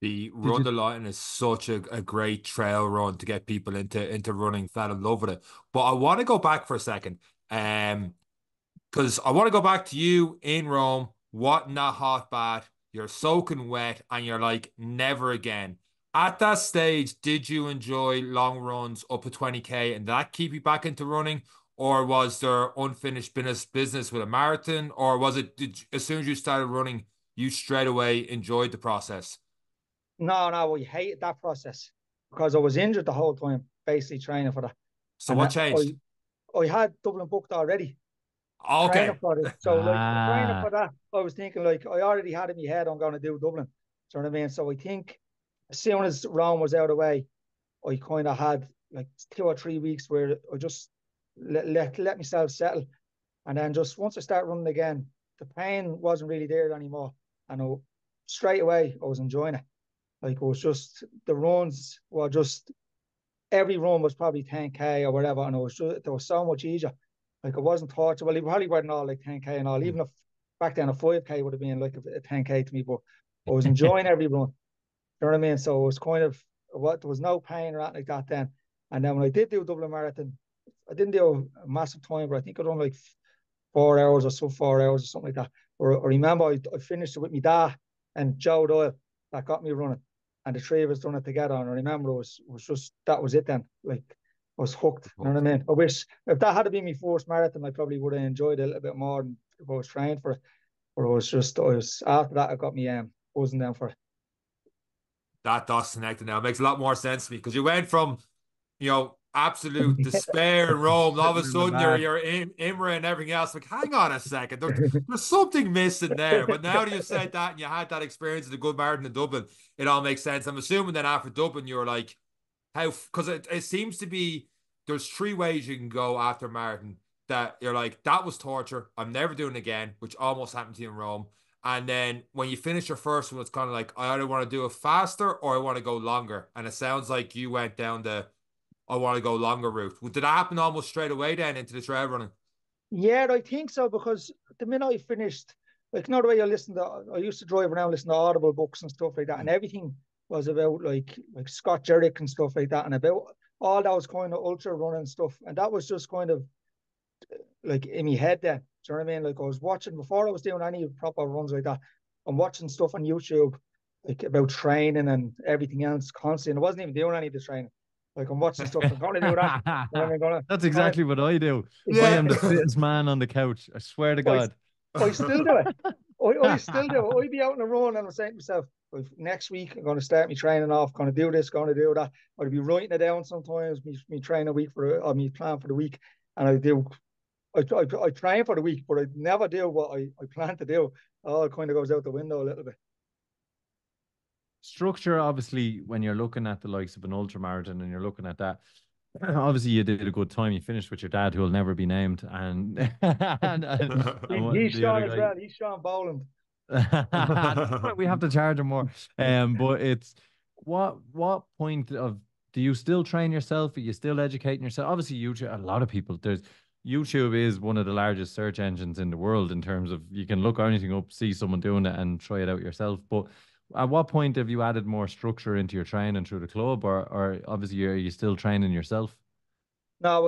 The Did Run you? the Line is such a great trail run to get people into running, fell in love with it. But I want to go back for a second. Because I want to go back to you in Rome, what in that hot bath, you're soaking wet, and you're like, never again. At that stage, did you enjoy long runs up to 20K and that keep you back into running? Or was there unfinished business with a marathon? Or was it as soon as you started running, you straight away enjoyed the process? No, no, we hated that process because I was injured the whole time, basically training for that. So And what I, changed? I had Dublin booked already, training Okay. for it. So like training Ah, for that, I was thinking like I already had in my head I'm going to do Dublin. Do you know what I mean? So I think as soon as Rome was out of the way, I kind of had like 2 or 3 weeks where I just let myself settle. And then just once I start running again, the pain wasn't really there anymore. And straight away, I was enjoying it. Like it was just the runs were just every run was probably 10K or whatever, and it was so much easier. Like it wasn't torture. Well, it probably wasn't all like 10K and all. Even if back then a 5K would have been like a 10K to me, but I was enjoying every run. You know what I mean? So it was kind of what there was no pain or anything like that then. And then when I did do a Dublin Marathon, I didn't do a massive time, but I think I done like 4 hours or so, 4 hours or something like that. Or I remember I finished it with my dad and Joe Doyle that got me running. And the three of us done it together. And I remember it was just that was it then. Like I was hooked. You know what I mean? I wish if that had been my first marathon, I probably would have enjoyed it a little bit more than if I was trained for it. But it was just I was after that I got me buzzing down for that does connect now. It makes a lot more sense to me because you went from, absolute it. despair in Rome. And all of a Sitting in the sudden, you're mad. you're in Imra and everything else. Like, hang on a second, there's something missing there. But now that you said that and you had that experience of the good marathon in Dublin, it all makes sense. I'm assuming then after Dublin, you were like, how? Because it seems to be there's three ways you can go after marathon. That you're like, that was torture. I'm never doing it again, which almost happened to you in Rome. And then when you finish your first one, it's kind of like I either want to do it faster or I want to go longer. And it sounds like you went down the I want to go longer route. Did that happen almost straight away then into the trail running? Yeah, I think so because the minute I finished, like, you know, the way I used to drive around listening to Audible books and stuff like that, and everything was about like Scott Jurek and stuff like that, and about all those kind of ultra running stuff, and that was just kind of like in my head then. Do you know what I mean? Like I was watching before I was doing any proper runs like that. I'm watching stuff on YouTube like about training and everything else constantly. And I wasn't even doing any of the training. Like I'm watching stuff. I'm going to do that. And then I'm going to. Yeah. I'm That's going to. exactly what I do. I Yeah. am the fittest man on the couch. I swear to I God. I still do it. I still do it. I'd be out on the run and I'm saying to myself, next week I'm going to start my training off, going to do this, going to do that. I'd be writing it down sometimes, me training week or me plan for the week. And I train for the week, but I never do what I plan to do. All kind of goes out the window a little bit. Structure, obviously, when you're looking at the likes of an ultra marathon and you're looking at that, obviously you did a good time. You finished with your dad, who will never be named, and and He's the other Sean as guy. well. He's Sean Boland. We have to charge him more. But it's what point of do you still train yourself? Are you still educating yourself? Obviously, YouTube. A lot of people. There's YouTube is one of the largest search engines in the world in terms of you can look anything up, see someone doing it, and try it out yourself. But at what point have you added more structure into your training through the club, or obviously are you still training yourself? No,